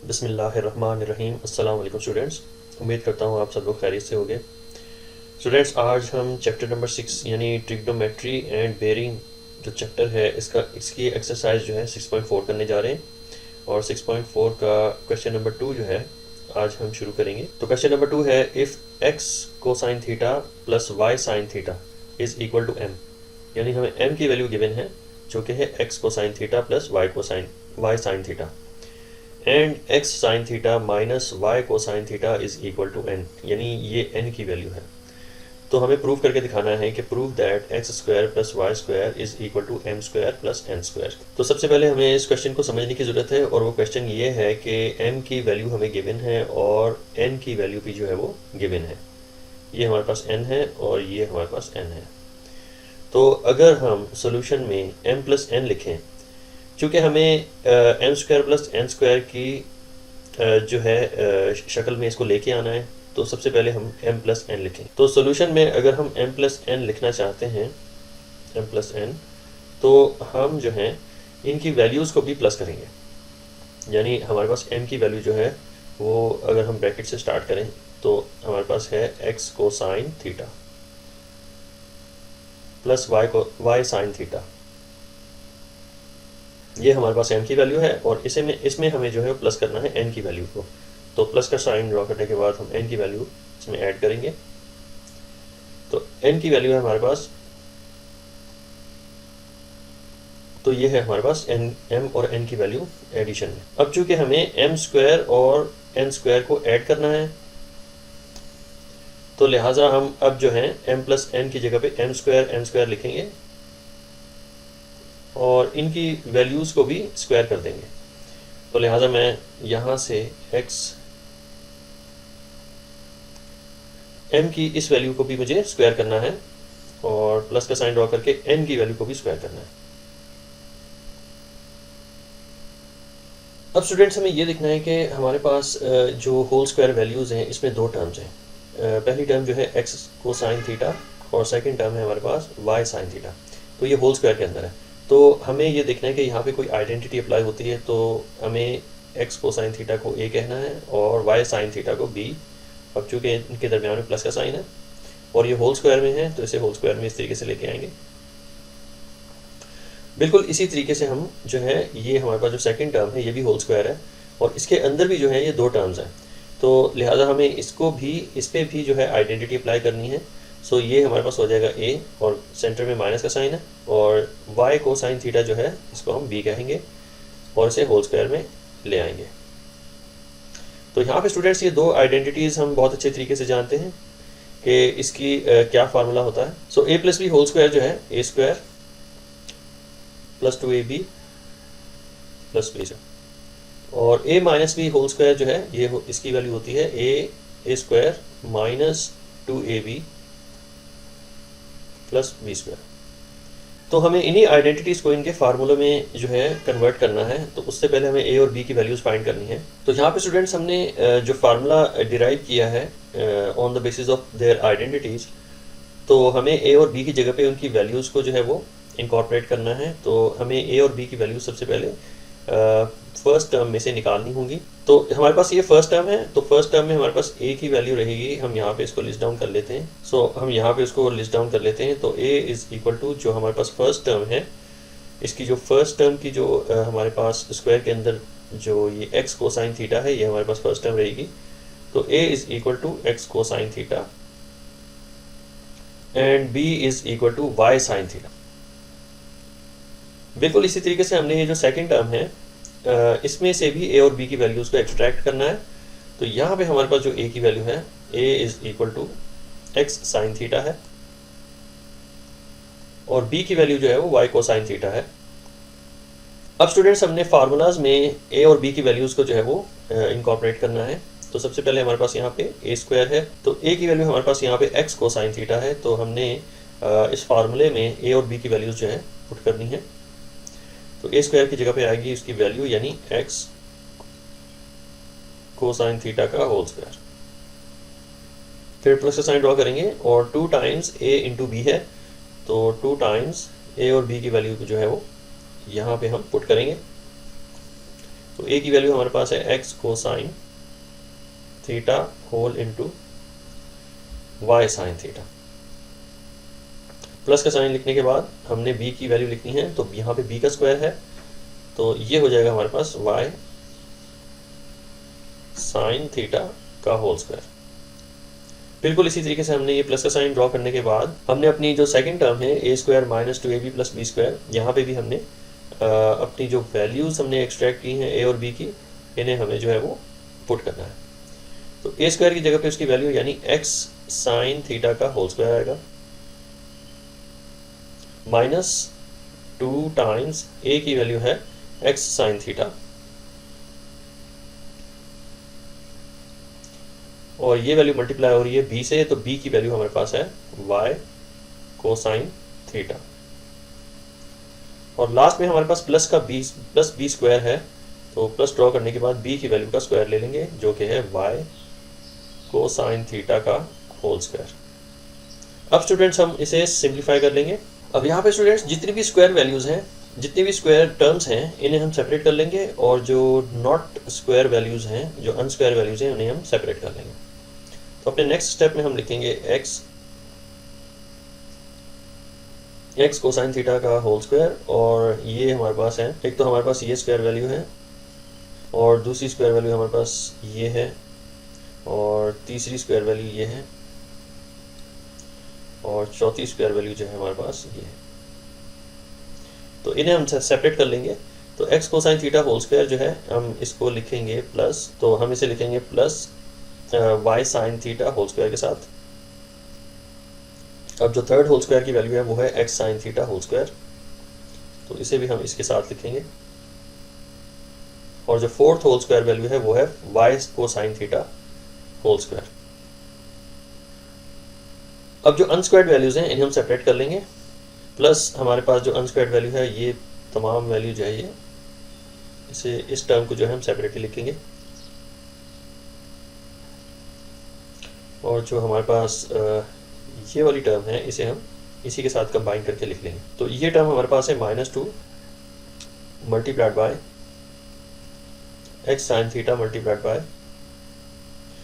बिस्मिल्लाहिर्रहमानिर्रहीम। अस्सलाम वालेकुम स्टूडेंट्स, उम्मीद करता हूँ आप सब लोग खैरियत से होंगे। स्टूडेंट्स, आज हम चैप्टर नंबर 6 यानी ट्रिग्नोमेट्री एंड बेयरिंग जो चैप्टर है इसकी एक्सरसाइज जो है 6.4 करने जा रहे हैं। और 6.4 का क्वेश्चन नंबर 2 जो है आज हम शुरू करेंगे। तो क्वेश्चन नंबर 2 है, if X cosine theta plus Y sine theta is equal to M. यानी हमें एम की वैल्यू गिवन है जो कि है x cosine theta plus Y sine theta and X sine theta minus Y cosine theta is equal to N. यानी ये N की वैल्यू है। तो हमें प्रूव करके दिखाना है कि prove that x square plus y square is equal to m square plus n square. तो सबसे पहले हमें इस क्वेश्चन को समझने की ज़रूरत है, और वो क्वेश्चन ये है कि एम की वैल्यू हमें गिवन है और एन की वैल्यू भी जो है वो गिवन है। ये हमारे पास एन है और ये हमारे पास एन है। तो अगर हम सोल्यूशन में एम प्लस एन लिखें, चूँकि हमें m square plus n square की जो है शक्ल में इसको लेके आना है, तो सबसे पहले हम m प्लस एन लिखें। तो सोल्यूशन में अगर हम m प्लस एन लिखना चाहते हैं, m प्लस एन, तो हम जो है इनकी वैल्यूज़ को भी प्लस करेंगे। यानी हमारे पास m की वैल्यू जो है वो अगर हम ब्रैकेट से स्टार्ट करें तो हमारे पास है x cosine theta plus y sine theta. ये हमारे पास m की वैल्यू है और इसमें हमें जो है प्लस करना है n की वैल्यू को। तो प्लस का साइन ड्रॉ करने के बाद हम n की वैल्यू इसमें ऐड करेंगे। तो n की वैल्यू है हमारे पास, तो ये है हमारे पास m और n की वैल्यू एडिशन में। अब चूंकि हमें m स्क्वायर और n स्क्वायर को ऐड करना है, तो लिहाजा हम अब जो है m प्लस एन की जगह पे m स्क्वायर n स्क्वायर लिखेंगे और इनकी वैल्यूज़ को भी स्क्वायर कर देंगे। तो लिहाजा मैं यहाँ से x m की इस वैल्यू को भी मुझे स्क्वायर करना है और प्लस का साइन ड्रॉ करके n की वैल्यू को भी स्क्वायर करना है। अब स्टूडेंट्स, हमें ये देखना है कि हमारे पास जो होल स्क्वायर वैल्यूज़ हैं इसमें दो टर्म्स हैं। पहली टर्म जो है x कोसाइन थीटा और सेकंड टर्म है हमारे पास y साइन थीटा। तो ये होल स्क्वायर के अंदर है। तो हमें ये देखना है कि यहाँ पे कोई आइडेंटिटी अप्लाई होती है, तो हमें x कोसाइन थीटा को a कहना है और y साइन थीटा को b। अब चूँकि इनके दरमियान में प्लस का साइन है और ये होल स्क्वायर में है, तो इसे होल स्क्वायर में इस तरीके से लेके आएंगे। बिल्कुल इसी तरीके से हम जो है, ये हमारे पास जो सेकंड टर्म है ये भी होल स्क्वायर है और इसके अंदर भी जो है ये दो टर्म्स हैं। तो लिहाजा हमें इस पर भी जो है आइडेंटिटी अप्लाई करनी है। सो ये हमारे पास हो जाएगा a और सेंटर में माइनस का साइन है, और y कोसाइन थीटा जो है इसको हम b कहेंगे और इसे होल स्क्वायर में ले आएंगे। तो यहाँ पे स्टूडेंट्स ये दो आइडेंटिटीज़ हम बहुत अच्छे तरीके से जानते हैं कि इसकी क्या फार्मूला होता है। So a plus b whole square जो है a square plus 2ab plus b, और a minus b whole square जो है ये इसकी वैल्यू होती है a square minus 2ab plus b square. तो हमें इन्हीं आइडेंटिटीज़ को इनके फार्मूले में जो है कन्वर्ट करना है। तो उससे पहले हमें a और b की वैल्यूज़ फाइंड करनी है। तो यहाँ पे स्टूडेंट्स हमने जो फार्मूला डिराइव किया है on the basis of their identities, तो हमें a और b की जगह पे उनकी वैल्यूज़ को जो है वो इनकॉर्पोरेट करना है। तो हमें a और b की वैल्यूज़ सबसे पहले फर्स्ट टर्म में से निकालनी होंगी। तो हमारे पास ये फर्स्ट टर्म है, तो फर्स्ट टर्म में हमारे पास a की वैल्यू रहेगी। हम यहाँ पे इसको लिस्ट डाउन कर लेते हैं। सो हम यहाँ पे इसको लिस्ट डाउन कर लेते हैं। तो a इज़ इक्वल टू जो हमारे पास फर्स्ट टर्म है, इसकी जो फर्स्ट टर्म की जो हमारे पास स्क्वायर के अंदर जो ये x कोसाइन थीटा है, ये हमारे पास फर्स्ट टर्म रहेगी। तो a is equal to x cosine theta and b is equal to y sine theta. बिल्कुल इसी तरीके से हमने ये जो सेकंड टर्म है इसमें से भी a और b की वैल्यूज़ को एक्सट्रैक्ट करना है। तो यहाँ पे हमारे पास जो a की वैल्यू है a is equal to x sine theta है और b की वैल्यू जो है वो y कोसाइन थीटा है। अब स्टूडेंट्स, हमने फार्मूलाज में a और b की वैल्यूज़ को जो है वो इनकॉर्पोरेट करना है। तो सबसे पहले हमारे पास यहाँ पे a स्क्वायर है, तो a की वैल्यू हमारे पास यहाँ पे x कोसाइन थीटा है। तो हमने इस फार्मूले में a और b की वैल्यूज़ जो है पुट करनी है। तो a स्क्वायर की जगह पे आएगी इसकी वैल्यू, यानी x कोसाइन थीटा का होल स्क्वायर। फिर प्लस का साइन ड्रॉ करेंगे और 2 टाइम्स a इंटू बी है, तो 2 टाइम्स a और b की वैल्यू जो है वो यहाँ पे हम पुट करेंगे। तो ए की वैल्यू हमारे पास है x cosine theta whole into y sine theta. Plus का साइन लिखने के बाद हमने बी की वैल्यू लिखनी है, तो यहाँ पे बी का स्क्वायर है, तो ये हो जाएगा हमारे पास वाई साइन थीटा का होल स्क्वायर। बिल्कुल इसी तरीके से हमने ये प्लस का साइन ड्रॉ करने के बाद हमने अपनी जो सेकंड टर्म है a square minus 2ab plus b square, यहाँ पे भी हमने अपनी जो वैल्यूज़ हमने एक्सट्रैक्ट की हैं ए और बी की, इन्हें हमें जो है वो पुट करना है। तो ए स्क्वायर की जगह पे उसकी वैल्यू यानी एक्स साइन थीटा का होल स्क्वायर आएगा माइनस 2 टाइम्स ए की वैल्यू है एक्स साइन थीटा, और ये वैल्यू मल्टीप्लाई हो रही है बी से, तो बी की वैल्यू हमारे पास है वाई कोसाइन थीटा, और लास्ट में हमारे पास प्लस बी स्क्वायर है, तो प्लस ड्रॉ करने के बाद बी की वैल्यू का स्क्वायर ले लेंगे जो कि है वाई कोसाइन थीटा का होल स्क्वायर। अब स्टूडेंट्स हम इसे सिंप्लीफाई कर लेंगे। अब यहाँ पे स्टूडेंट्स जितनी भी स्क्वायर वैल्यूज़ हैं, जितनी भी स्क्वायर टर्म्स हैं, इन्हें हम सेपरेट कर लेंगे, और जो नॉट स्क्वायर वैल्यूज़ हैं, जो अनस्क्वायर वैल्यूज़ हैं, उन्हें हम सेपरेट कर लेंगे। तो अपने नेक्स्ट स्टेप में हम लिखेंगे एक्स कोसाइन थीटा का होल स्क्वायर, और ये हमारे पास है, एक तो हमारे पास ये स्क्वायर वैल्यू है, और दूसरी स्क्वायर वैल्यू हमारे पास ये है, और तीसरी स्क्वायर वैल्यू ये है, और चौथी स्क्वायर वैल्यू जो है हमारे पास ये है। तो इन्हें हम सेपरेट कर लेंगे। तो x cosine theta whole square जो है हम इसको लिखेंगे प्लस, तो हम इसे लिखेंगे plus Y sine theta whole square के साथ। अब जो थर्ड होल स्क्वायर की वैल्यू है वो है x sine theta whole square, तो इसे भी हम इसके साथ लिखेंगे, और जो फोर्थ होल स्क्वायर वैल्यू है वो है y cosine theta whole square. अब जो अनस्क्वायर्ड वैल्यूज हैं इन्हें हम सेपरेट कर लेंगे, प्लस हमारे पास जो अनस्क्वायर्ड वैल्यू है ये तमाम वैल्यू जो है ये इसे इस टर्म को जो है हम सेपरेटली लिखेंगे, और जो हमारे पास ये वाली टर्म है इसे हम इसी के साथ कंबाइन करके लिख लेंगे। तो ये टर्म हमारे पास है -2 multiplied by x sine theta multiplied by,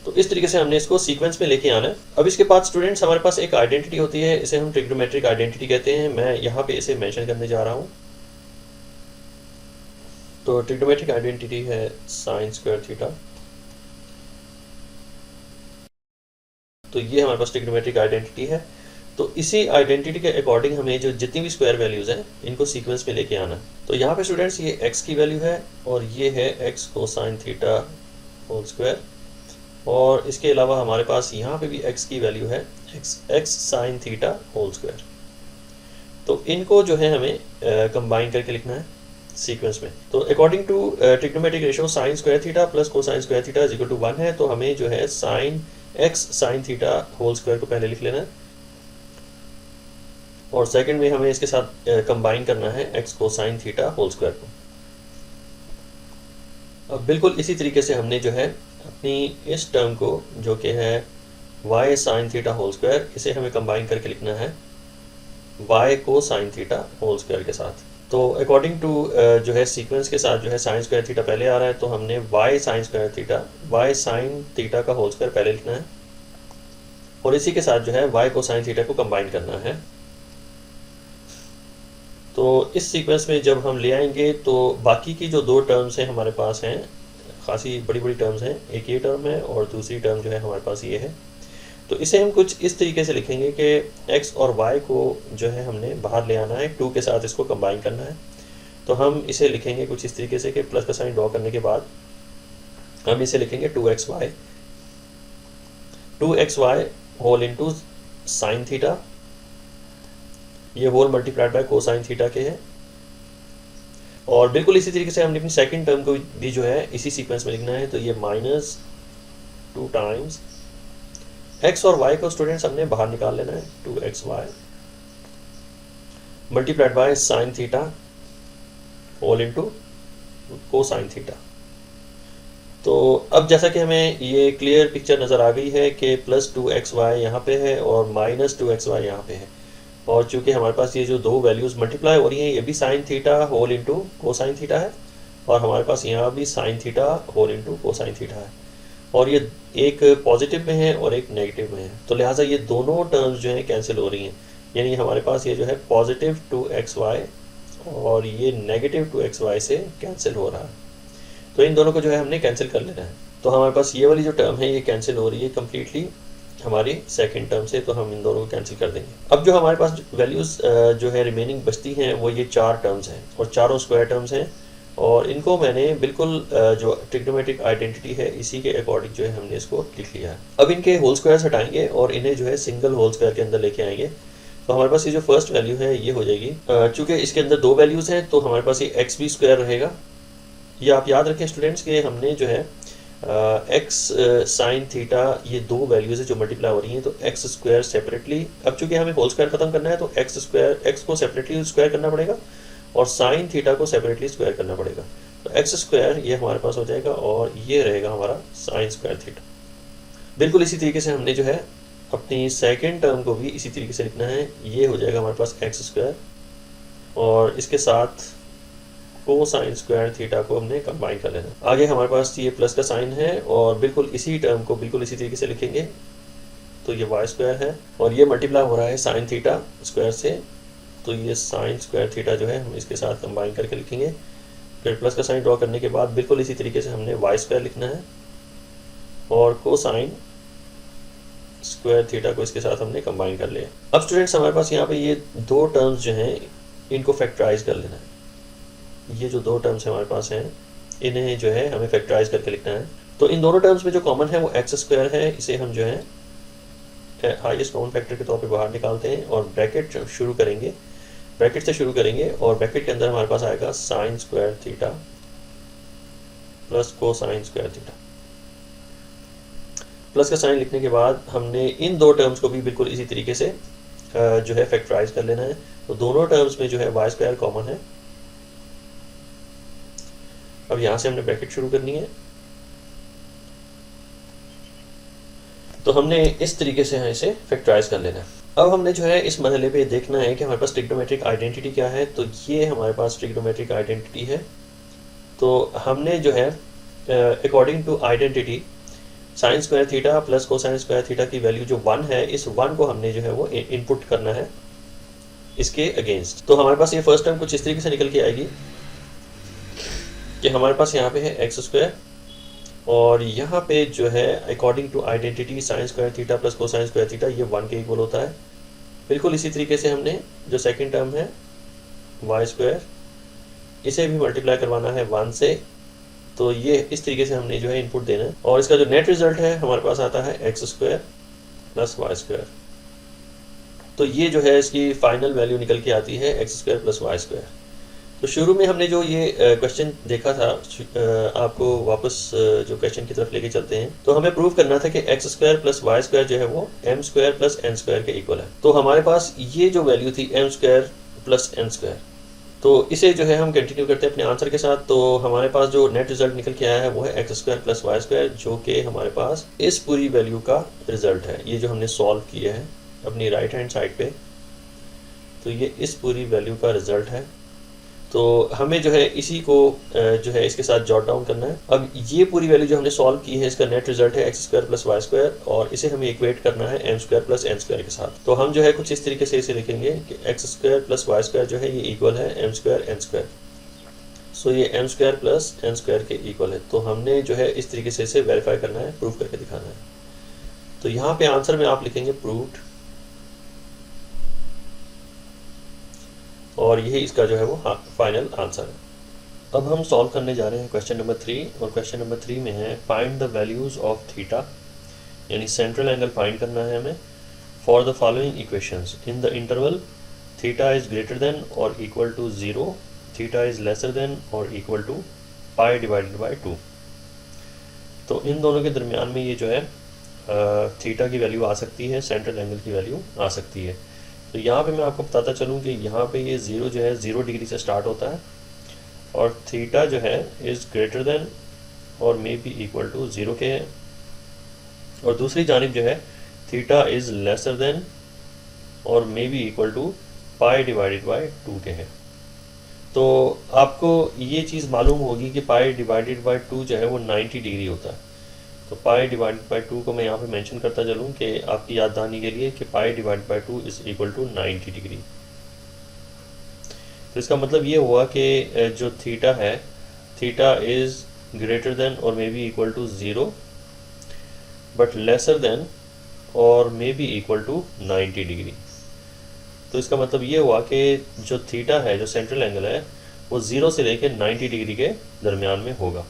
तो इस तरीके से हमने इसको सीक्वेंस में लेके आना है। अब इसके बाद स्टूडेंट्स हमारे पास एक आइडेंटिटी होती है, इसे हम ट्रिग्नोमेट्रिक आइडेंटिटी कहते हैं। मैं यहाँ पे इसे मेंशन करने जा रहा हूँ। तो ट्रिग्नोमेट्रिक आइडेंटिटी है साइन स्क्वायर थीटा, तो ये हमारे पास ट्रिग्नोमेट्रिक आइडेंटिटी है। तो इसी आइडेंटिटी के अकॉर्डिंग हमें जो जितनी भी स्क्वायर वैल्यूज़ हैं इनको सीक्वेंस में लेके आना। तो यहाँ पे स्टूडेंट्स ये x की वैल्यू है, और ये है x cosine theta whole square, और इसके अलावा हमारे पास यहाँ पे भी x की वैल्यू है x sine theta whole square. तो इनको जो है हमें कंबाइन करके लिखना है सीक्वेंस में। तो according to trigonometric ratio sine square theta plus cosine square theta is equal to 1 है, तो हमें जो है sine x sine theta whole square को पहले लिख लेना है, और सेकंड में हमें इसके साथ कंबाइन करना है x cosine theta whole square को। अब बिल्कुल इसी तरीके से हमने जो है अपनी इस टर्म को जो कि है y sine theta whole square, इसे हमें कंबाइन करके लिखना है y को साइन थीटा होल स्क्वायर के साथ। तो अकॉर्डिंग टू जो है सीक्वेंस के साथ जो है साइन स्क्वायर थीटा पहले आ रहा है, तो हमने y sign square theta y sine theta का होल स्क्वायर पहले लिखना है, और इसी के साथ जो है y को साइन थीटा को कंबाइन करना है। तो इस सीक्वेंस में जब हम ले आएंगे तो बाकी की जो दो टर्म्स हैं हमारे पास हैं, खासी बड़ी बड़ी टर्म्स हैं, एक ये टर्म है और दूसरी टर्म जो है हमारे पास ये है। तो इसे हम कुछ इस तरीके से लिखेंगे कि x और y को जो है हमने बाहर ले आना है, 2 के साथ इसको कंबाइन करना है। तो हम इसे लिखेंगे कुछ इस तरीके से कि प्लस का साइन ड्रॉ करने के बाद हम इसे लिखेंगे 2xy whole into sine theta, ये whole multiplied by cosine theta के है, और बिल्कुल इसी तरीके से हमने अपनी सेकंड टर्म को भी जो है इसी सीक्वेंस में लिखना है। तो ये -2 टाइम्स x और y को स्टूडेंट्स हमने बाहर निकाल लेना है, 2xy multiplied by sine theta whole into cosine theta. तो अब जैसा कि हमें ये क्लियर पिक्चर नज़र आ गई है कि +2xy यहाँ पे है और -2xy यहाँ पे है, और चूंकि हमारे पास ये जो दो वैल्यूज़ मल्टीप्लाई हो रही हैं ये भी sine theta whole into cosine theta है, और हमारे पास यहाँ भी sine theta whole into cosine theta है, और ये एक पॉजिटिव में है और एक नेगेटिव में है, तो लिहाजा ये दोनों टर्म्स जो हैं कैंसिल हो रही हैं। यानी हमारे पास ये जो है पॉजिटिव 2xy और ये नेगेटिव 2xy से कैंसिल हो रहा है। तो इन दोनों को जो है हमने कैंसिल कर लेना है। तो हमारे पास ये वाली जो टर्म है ये कैंसिल हो रही है कम्प्लीटली हमारी सेकंड टर्म से, तो हम इन दोनों को कैंसिल कर देंगे। अब जो हमारे पास वैल्यूज़ जो है रिमेनिंग बचती हैं वो ये 4 टर्म्स हैं, और चारों स्क्वायर टर्म्स हैं, और इनको मैंने बिल्कुल जो ट्रिग्नोमेट्रिक आइडेंटिटी है इसी के अकॉर्डिंग जो है हमने इसको लिख लिया है। अब इनके होल स्क्वायर्स हटाएंगे और इन्हें जो है सिंगल होल स्क्वायर के अंदर लेके आएंगे। तो हमारे पास ये जो फर्स्ट वैल्यू है ये हो जाएगी, चूँकि इसके अंदर 2 वैल्यूज़ हैं तो हमारे पास ये एक्स भी स्क्वायर रहेगा। ये आप याद रखें स्टूडेंट्स कि हमने जो है एक्स साइन थीटा ये 2 वैल्यूज़ है जो मल्टीप्लाई हो रही हैं, तो एक्स स्क्वायर सेपरेटली, अब चूँकि हमें होल स्क्वायर खत्म करना है तो एक्स स्क्वायर, एक्स को सेपरेटली स्क्वायर करना पड़ेगा और साइन थीटा को सेपरेटली स्क्वायर करना पड़ेगा। तो एक्स स्क्वायर ये हमारे पास हो जाएगा और ये रहेगा हमारा साइन स्क्वायर थीटा। बिल्कुल इसी तरीके से हमने जो है अपनी सेकेंड टर्म को भी इसी तरीके से लिखना है। ये हो जाएगा हमारे पास एक्स स्क्वायर और इसके साथ कोसाइन स्क्वायर थीटा को हमने कंबाइन कर लेना। आगे हमारे पास ये प्लस का साइन है और बिल्कुल इसी टर्म को बिल्कुल इसी तरीके से लिखेंगे, तो ये वाई स्क्वायर है और ये मल्टीप्लाई हो रहा है साइन थीटा स्क्वायर से, तो ये साइन स्क्वायर थीटा जो है हम इसके साथ कंबाइन करके लिखेंगे। फिर प्लस का साइन ड्रॉ करने के बाद बिल्कुल इसी तरीके से हमने वाई स्क्वायर लिखना है और कोसाइन स्क्वायर थीटा को इसके साथ हमने कंबाइन कर लिया। अब स्टूडेंट्स हमारे पास यहाँ पे ये 2 टर्म्स जो हैं इनको फैक्टराइज कर लेना है। ये जो 2 टर्म्स हमारे पास हैं इन्हें जो है हमें फैक्टराइज करके लिखना है। तो इन दोनों टर्म्स में जो कॉमन है वो एक्स स्क्वायर है, इसे हम जो है हाईएस्ट कॉमन फैक्टर के तौर पे बाहर निकालते हैं और ब्रैकेट शुरू करेंगे, ब्रैकेट से शुरू करेंगे और ब्रैकेट के अंदर हमारे पास आएगा sign square theta plus cosine square theta. Plus का साइन लिखने के बाद हमने इन 2 टर्म्स को भी बिल्कुल इसी तरीके से जो है फैक्टराइज कर लेना है। तो दोनों टर्म्स में जो है वाई स्क्वायर कॉमन है। अब यहाँ से हमने ब्रैकेट शुरू करनी है, तो हमने इस तरीके से यहाँ इसे फैक्टराइज कर लेना है। अब हमने जो है इस मरहले पे देखना है कि हमारे पास ट्रिग्नोमेट्रिक आइडेंटिटी क्या है। तो ये हमारे पास ट्रिग्नोमेट्रिक आइडेंटिटी है। तो हमने जो है according to identity sine square theta plus cosine square theta की वैल्यू जो 1 है, इस 1 को हमने जो है वो इनपुट करना है इसके अगेंस्ट। तो हमारे पास ये फर्स्ट टर्म कुछ इस तरीके से निकल के आएगी कि हमारे पास यहाँ पे है एक्स स्क्वायर और यहाँ पे जो है according to identity sine square theta plus cosine square theta ये 1 के इक्वल होता है। बिल्कुल इसी तरीके से हमने जो सेकंड टर्म है वाई स्क्वायर, इसे भी मल्टीप्लाई करवाना है 1 से, तो ये इस तरीके से हमने जो है इनपुट देना है और इसका जो नेट रिजल्ट है हमारे पास आता है x square plus y square. तो ये जो है इसकी फाइनल वैल्यू निकल के आती है x square plus y square. तो शुरू में हमने जो ये क्वेश्चन देखा था, आपको वापस जो क्वेश्चन की तरफ लेके चलते हैं, तो हमें प्रूव करना था कि x square plus y square जो है वो m square plus n square के इक्वल है। तो हमारे पास ये जो वैल्यू थी m square plus n square, तो इसे जो है हम कंटिन्यू करते हैं अपने आंसर के साथ। तो हमारे पास जो नेट रिजल्ट निकल के आया है वो है x square plus y square, जो कि हमारे पास इस पूरी वैल्यू का रिजल्ट है। ये जो हमने सॉल्व किया है अपनी राइट हैंड साइड पे, तो ये इस पूरी वैल्यू का रिजल्ट है। तो हमें जो है इसी को जो है इसके साथ जॉट डाउन करना है। अब ये पूरी वैल्यू जो हमने सॉल्व की है इसका नेट रिजल्ट है x square plus y square और इसे हमें इक्वेट करना है m square plus n square के साथ। तो हम जो है कुछ इस तरीके से इसे लिखेंगे कि x square plus y square जो है ये इक्वल है m square n square. So ये m square plus n square के इक्वल है। तो हमने जो है इस तरीके से इसे वेरीफाई करना है, प्रूव करके दिखाना है। तो यहाँ पे आंसर में आप लिखेंगे प्रूव्ड और यही इसका जो है वो फाइनल आंसर है। अब हम सॉल्व करने जा रहे हैं क्वेश्चन नंबर 3 और क्वेश्चन नंबर 3 में है find the values of theta, यानी सेंट्रल एंगल फाइंड करना है हमें for the following equations in the interval theta is greater than or equal to 0, theta is lesser than or equal to pi divided by 2। तो इन दोनों के दरमियान में ये जो है थीटा की वैल्यू आ सकती है, सेंट्रल एंगल की वैल्यू आ सकती है। तो यहाँ पे मैं आपको बताता चलूँ कि यहाँ पे ये 0 जो है 0 डिग्री से स्टार्ट होता है और थीटा जो है इज़ ग्रेटर देन और मे बी इक्वल टू 0 के है, और दूसरी जानिब जो है थीटा इज़ लेसर देन और may be equal to pi divided by 2 के है। तो आपको ये चीज़ मालूम होगी कि पाई डिवाइडेड बाय 2 जो है वो 90 डिग्री होता है। तो पाई डिवाइडेड बाय 2 को मैं यहाँ पे मेंशन करता चलूँ कि आपकी याद दहानी के लिए कि pi divided by 2 is equal to 90 degree. तो इसका मतलब ये हुआ कि जो थीटा है, थीटा इज़ ग्रेटर देन और may be equal to 0 but lesser than और may be equal to 90 degree. तो इसका मतलब ये हुआ कि जो थीटा है, जो सेंट्रल एंगल है, वो 0 से लेकर 90 डिग्री के दरमियान में होगा।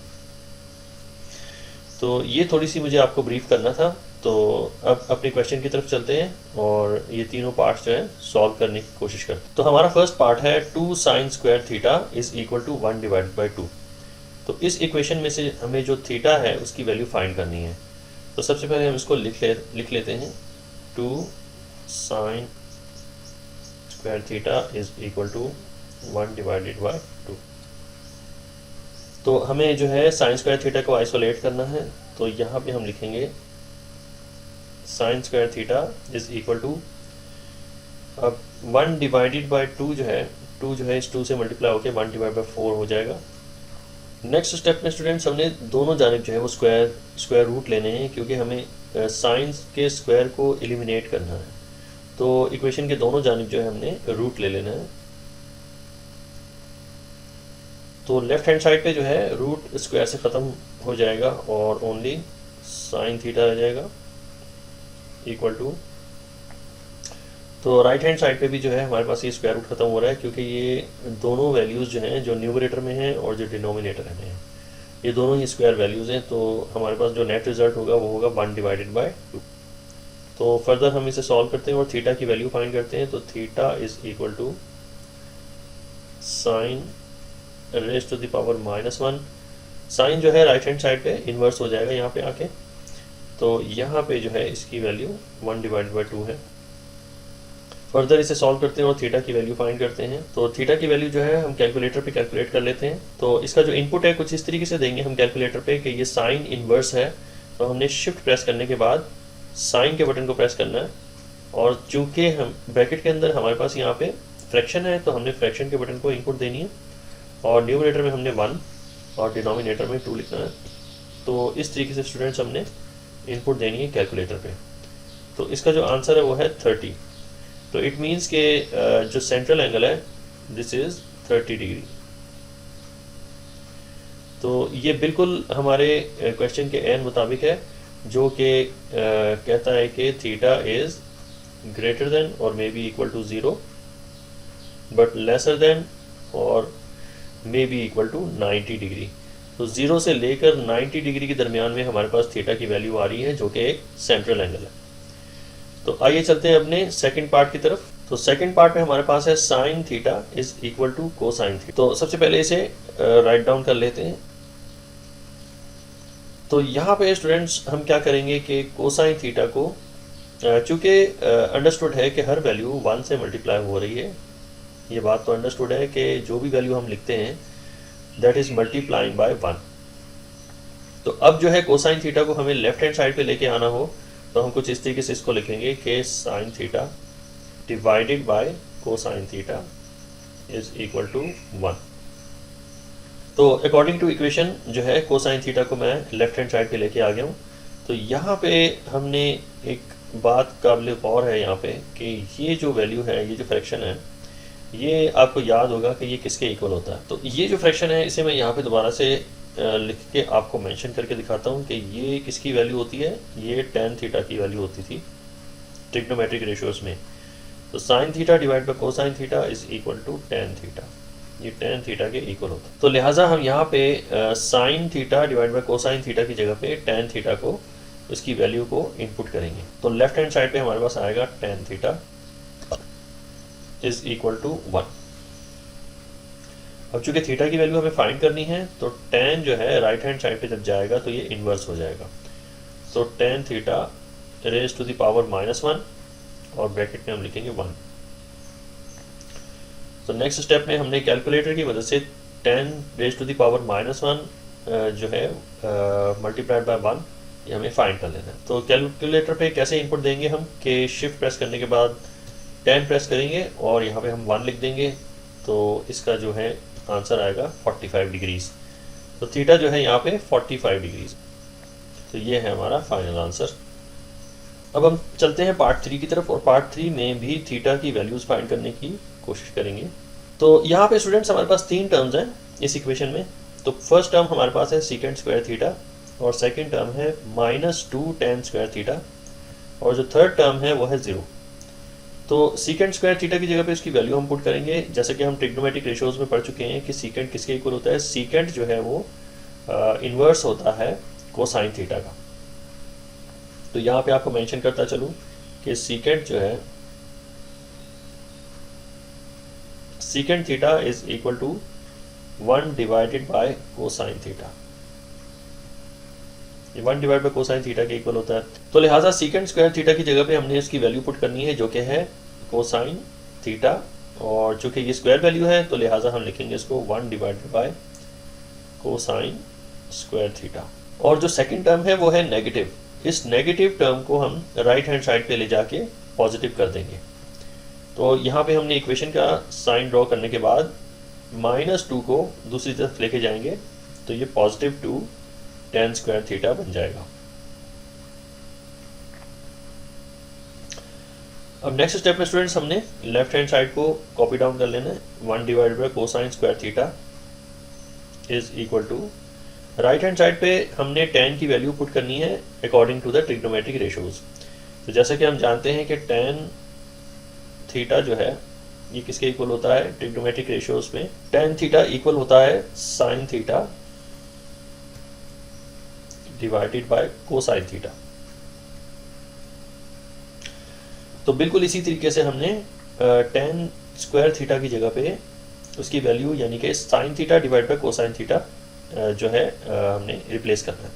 तो ये थोड़ी सी मुझे आपको ब्रीफ करना था। तो अब अपने क्वेश्चन की तरफ चलते हैं और ये तीनों पार्ट्स जो है सॉल्व करने की कोशिश करते हैं। तो हमारा फर्स्ट पार्ट है 2 sine square theta is equal to 1 divided by 2। तो इस इक्वेशन में से हमें जो थीटा है उसकी वैल्यू फाइंड करनी है। तो सबसे पहले हम इसको लिख लेते हैं 2 sine square theta is equal to 1 divided by 2। तो हमें जो है साइन स्क्वायर थीटा को आइसोलेट करना है। तो यहाँ पे हम लिखेंगे sine square theta is equal to, अब 1 डिवाइडेड बाई 2 जो है, 2 जो है इस 2 से मल्टीप्लाई होकर 1 डिवाइड बाई 4 हो जाएगा। नेक्स्ट स्टेप में स्टूडेंट्स हमने दोनों जानिब जो है वो स्क्वायर रूट लेने हैं, क्योंकि हमें साइन के स्क्वायर को एलिमिनेट करना है। तो इक्वेशन के दोनों जानिब जो है हमने रूट ले लेना है। तो लेफ्ट हैंड साइड पे जो है रूट स्क्वायर से ख़त्म हो जाएगा और ओनली साइन थीटा रह जाएगा इक्वल टू, तो राइट हैंड साइड पे भी जो है हमारे पास ये स्क्वायर रूट ख़त्म हो रहा है, क्योंकि ये दोनों वैल्यूज़ जो हैं, जो न्यूमरेटर में हैं और जो डिनोमिनेटर में हैं, ये दोनों ही स्क्वायर वैल्यूज़ हैं। तो हमारे पास जो नेट रिज़ल्ट होगा वो होगा 1 डिवाइडेड बाई 2। तो फर्दर हम इसे सॉल्व करते हैं और थीटा की वैल्यू फाइंड करते हैं। तो theta is equal to sine raise to the power -1। Sine जो है राइट हैंड साइड पे इन्वर्स हो जाएगा यहाँ पे आके। तो यहाँ पे जो है इसकी वैल्यू 1 डिवाइड बाई 2 है। फर्दर इसे सॉल्व करते हैं और थीटा की वैल्यू फाइंड करते हैं। तो थीटा की वैल्यू जो है हम कैलकुलेटर पे कैलकुलेट कर लेते हैं। तो इसका जो इनपुट है कुछ इस तरीके से देंगे हम कैलकुलेटर पे कि ये साइन इन्वर्स है। तो हमने शिफ्ट प्रेस करने के बाद साइन के बटन को प्रेस करना है, और चूँकि हम ब्रैकेट के अंदर हमारे पास यहाँ पे फ्रैक्शन है, तो हमने फ्रैक्शन के बटन को इनपुट देनी है, और न्यूमरेटर में हमने 1 और डिनोमिनेटर में 2 लिखना है। तो इस तरीके से स्टूडेंट्स हमने इनपुट देनी है कैलकुलेटर पे। तो इसका जो आंसर है वो है 30। तो इट मीन्स के जो सेंट्रल एंगल है दिस इज़ 30 डिग्री। तो ये बिल्कुल हमारे क्वेश्चन के एन मुताबिक है, जो कि कहता है कि थीटा इज़ ग्रेटर देन और may be equal to 0 but lesser than और may be equal to 90 degree. तो 0 से लेकर 90 डिग्री के दरमियान में हमारे पास थीटा की वैल्यू आ रही है, जो कि एक सेंट्रल एंगल है। तो आइए चलते हैं अपने सेकंड पार्ट की तरफ। तो सेकंड पार्ट में हमारे पास है sine theta is equal to cosine theta. तो सबसे पहले इसे राइट डाउन कर लेते हैं। तो यहाँ पे स्टूडेंट्स हम क्या करेंगे कि कोसाइन थीटा को, चूँकि अंडरस्टूड है कि हर वैल्यू 1 से मल्टीप्लाई हो रही है, ये बात तो अंडरस्टूड है कि जो भी वैल्यू हम लिखते हैं दैट इज़ मल्टीप्लाइंग बाय 1। तो अब जो है कोसाइन थीटा को हमें लेफ्ट हैंड साइड पे लेके आना हो, तो हम कुछ इस तरीके से इसको लिखेंगे कि sine theta divided by cosine theta is equal to 1। तो अकॉर्डिंग टू इक्वेशन जो है कोसाइन थीटा को मैं लेफ्ट हैंड साइड पे लेके आ गया हूँ। तो यहाँ पे हमने एक बात काबिल गौर है यहाँ पे कि ये जो वैल्यू है, ये जो फ्रैक्शन है, ये आपको याद होगा कि ये किसके इक्वल होता है। तो ये जो फ्रैक्शन है इसे मैं यहाँ पे दोबारा से लिख के आपको मेंशन करके दिखाता हूँ कि ये किसकी वैल्यू होती है। ये tan थीटा की वैल्यू होती थी ट्रिग्नोमेट्रिक रेशियोज में। तो sine theta divide by cosine theta is equal to tan theta, ये tan थीटा के इक्वल होता है। तो लिहाजा हम यहाँ पे sine theta divide by cosine theta की जगह पे tan थीटा को, उसकी वैल्यू को इनपुट करेंगे। तो लेफ्ट हैंड साइड पे हमारे पास आएगा tan theta is equal to 1। अब चूंकि थीटा की वैल्यू हमें फाइंड करनी है, तो tan जो है राइट हैंड साइड पे जब जाएगा तो ये इन्वर्स हो जाएगा। तो tan theta raise to the power -1 और ब्रैकेट में हम लिखेंगे 1। तो नेक्स्ट स्टेप में हमने कैलकुलेटर की मदद से tan raise to the power -1 जो है मल्टीप्लाइड बाय 1, ये हमें फाइंड कर लेना है। तो कैलकुलेटर पे कैसे इनपुट देंगे हम कि शिफ्ट प्रेस करने के बाद 10 प्रेस करेंगे और यहाँ पे हम 1 लिख देंगे। तो इसका जो है आंसर आएगा 45 डिग्रीज। तो थीटा जो है यहाँ पे 45 डिग्रीज। तो ये है हमारा फाइनल आंसर। अब हम चलते हैं पार्ट 3 की तरफ, और पार्ट 3 में भी थीटा की वैल्यूज़ फाइंड करने की कोशिश करेंगे। तो यहाँ पे स्टूडेंट्स हमारे पास 3 टर्म्स हैं इस इक्वेशन में। तो फर्स्ट टर्म हमारे पास है सीकेंट स्क्वायर थीटा, और सेकंड टर्म है -2 tan स्क्वायर थीटा, और जो थर्ड टर्म है वो है 0। तो सीकेंट स्क्वायर थीटा की जगह पे इसकी वैल्यू हम पुट करेंगे। जैसे कि हम ट्रिग्नोमेट्रिक रेशियोज में पढ़ चुके हैं कि सीकेंट किसके इक्वल होता है। सीकेंट जो है वो इन्वर्स होता है कोसाइन थीटा का। तो यहाँ पे आपको मेंशन करता चलूँ कि सीकेंट जो है, secant theta is equal to 1 divided by cosine theta. 1 divide by cosine theta के इक्वल होता है। तो लिहाजा सीकेंट स्क्वायर थीटा की जगह पे हमने इसकी वैल्यू पुट करनी है जो कि है कोसाइन थीटा, और चूंकि ये स्क्वायर वैल्यू है तो लिहाजा हम लिखेंगे इसको 1 divided by cosine square theta. और जो सेकंड टर्म है वो है नेगेटिव। इस नेगेटिव टर्म को हम राइट हैंड साइड पे ले जाके पॉजिटिव कर देंगे। तो यहाँ पे हमने इक्वेशन का साइन ड्रॉ करने के बाद -2 को दूसरी तरफ लेके जाएंगे, तो ये +2 tan स्क्वायर थीटा बन जाएगा। अब नेक्स्ट स्टेप में स्टूडेंट्स हमने लेफ्ट हैंड साइड को कॉपी डाउन कर लेना है। 1 divided by cosine square theta is equal to, right hand side पे हमने tan की वैल्यू पुट करनी है according to the trigonometric ratios. तो जैसे कि हम जानते हैं कि tan थीटा जो है ये किसके इक्वल होता है ट्रिग्नोमेट्रिक रेशियोज में। tan थीटा इक्वल होता है sine theta divided by cosine theta. तो बिल्कुल इसी तरीके से हमने tan स्क्वायर थीटा की जगह पे उसकी वैल्यू यानी कि sine theta divide by cosine theta जो है हमने रिप्लेस करना है।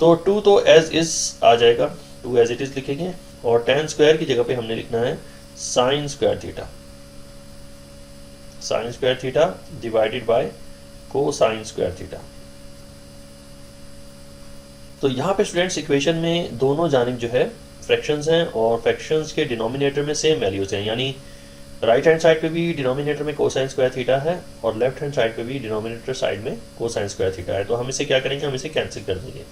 तो 2 तो एज इज आ जाएगा, 2 एज इट इज लिखेंगे, और tan स्क्वायर की जगह पे हमने लिखना है sine square theta, sign square theta divided by cosine square theta. तो यहाँ पे स्टूडेंट्स इक्वेशन में दोनों जानिब जो है फ्रैक्शंस हैं, और फ्रैक्शंस के डिनोमिनेटर में सेम वैल्यूज हैं, यानी राइट हैंड साइड पे भी डिनोमिनेटर में कोसाइन स्क्वायर थीटा है, और लेफ्ट हैंड साइड पे भी डिनोमिनेटर साइड में कोसाइन स्क्वायर थीटा है। तो हम इसे क्या करेंगे, हम इसे कैंसिल कर देंगे।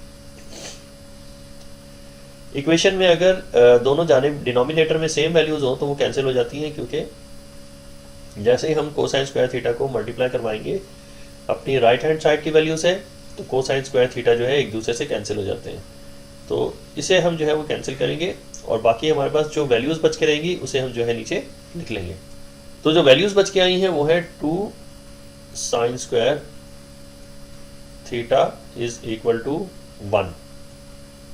इक्वेशन में अगर दोनों जानिब डिनोमिनेटर में सेम वैल्यूज हो तो वो कैंसिल हो जाती हैं, क्योंकि जैसे ही हम कोसाइन स्क्वायर थीटा को मल्टीप्लाई करवाएंगे अपनी राइट हैंड साइड की वैल्यू से, तो कोसाइन स्क्वायर थीटा जो है एक दूसरे से कैंसिल हो जाते हैं। तो इसे हम जो है वो कैंसिल करेंगे, और बाकी हमारे पास जो वैल्यूज़ बच के रहेंगी उसे हम जो है नीचे लिख लेंगे। तो जो वैल्यूज़ बच के आई हैं वो है 2 sine square theta is equal to 1।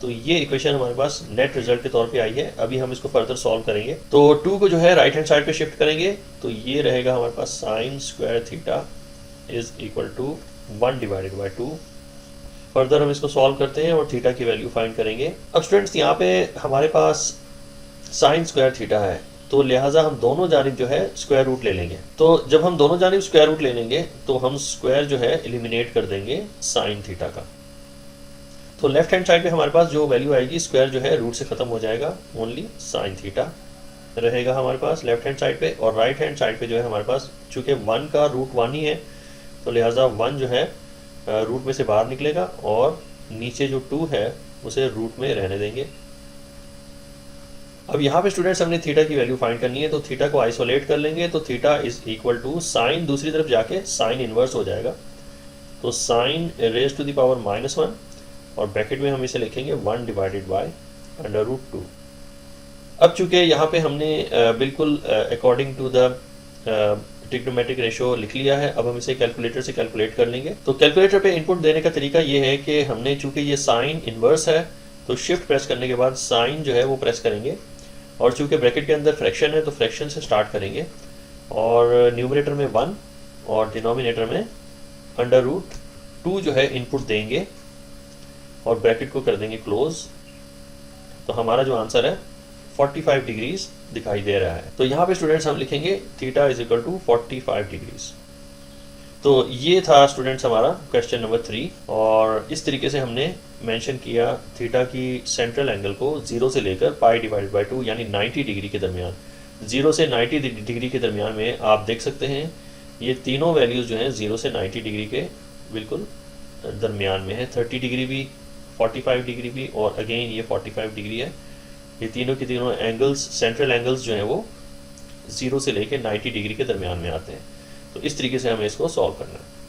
तो ये इक्वेशन हमारे पास नेट रिजल्ट के तौर पे आई है। अभी हम इसको फर्दर सॉल्व करेंगे। तो 2 को जो है राइट हैंड साइड पे शिफ्ट करेंगे, तो ये रहेगा हमारे पास sine square theta is equal to 1 divided by 2। Further हम इसको सॉल्व करते हैं और थीटा की वैल्यू फाइंड करेंगे। अब स्टूडेंट्स यहाँ पे हमारे पास साइन स्क्वायर थीटा है, तो लिहाजा हम दोनों जानिब जो है स्क्वायर रूट ले लेंगे। तो जब हम दोनों जानिब स्क्वायर रूट ले लेंगे तो हम स्क्वायर जो है एलिमिनेट कर देंगे साइन थीटा का। तो लेफ्ट हैंड साइड पे हमारे पास जो वैल्यू आएगी, स्क्वायर जो है रूट से खत्म हो जाएगा, ओनली साइन थीटा रहेगा हमारे पास लेफ्ट हैंड साइड पे। और राइट हैंड साइड पे जो है हमारे पास चूंकि 1 का रूट 1 ही है, तो लिहाजा 1 जो है रूट में से बाहर निकलेगा, और नीचे जो 2 है उसे रूट में रहने देंगे। अब यहाँ पे स्टूडेंट्स हमने थीटा की वैल्यू फाइंड करनी है, तो थीटा को आइसोलेट कर लेंगे। तो theta is equal to sine, दूसरी तरफ जाके साइन इनवर्स हो जाएगा, तो sine raise to the power -1, और ब्रैकेट में हम इसे लिखेंगे 1 डिवाइडेड बाय √2। अब चूंकि यहाँ पे हमने बिल्कुल according to the trigonometric ratio लिख लिया है, अब हम इसे कैलकुलेटर से कैलकुलेट कर लेंगे। तो कैलकुलेटर पे इनपुट देने का तरीका ये है कि हमने चूंकि ये साइन इनवर्स है, तो शिफ्ट प्रेस करने के बाद साइन जो है वो प्रेस करेंगे, और चूंकि ब्रैकेट के अंदर फ्रैक्शन है तो फ्रैक्शन से स्टार्ट करेंगे, और न्यूमरेटर में 1 और डिनोमिनेटर में √2 जो है इनपुट देंगे, और ब्रैकेट को कर देंगे क्लोज। तो हमारा जो आंसर है 45 डिग्रीज दिखाई दे रहा है। तो यहाँ पे स्टूडेंट्स हम लिखेंगे theta is equal to 45 degrees. तो ये था स्टूडेंट्स हमारा क्वेश्चन नंबर 3, और इस तरीके से हमने मेंशन किया थीटा की सेंट्रल एंगल को 0 से लेकर पाई डिवाइडेड बाई 2 यानी 90 डिग्री के दरमियान। 0 से 90 डिग्री के दरमियान में आप देख सकते हैं ये तीनों वैल्यूज़ जो हैं 0 से 90 डिग्री के बिल्कुल दरमियान में है। 30 डिग्री भी, 45 डिग्री भी, और अगेन ये 45 डिग्री है। ये तीनों के तीनों एंगल्स, सेंट्रल एंगल्स जो हैं वो 0 से लेके 90 डिग्री के दरमियान में आते हैं। तो इस तरीके से हमें इसको सॉल्व करना है।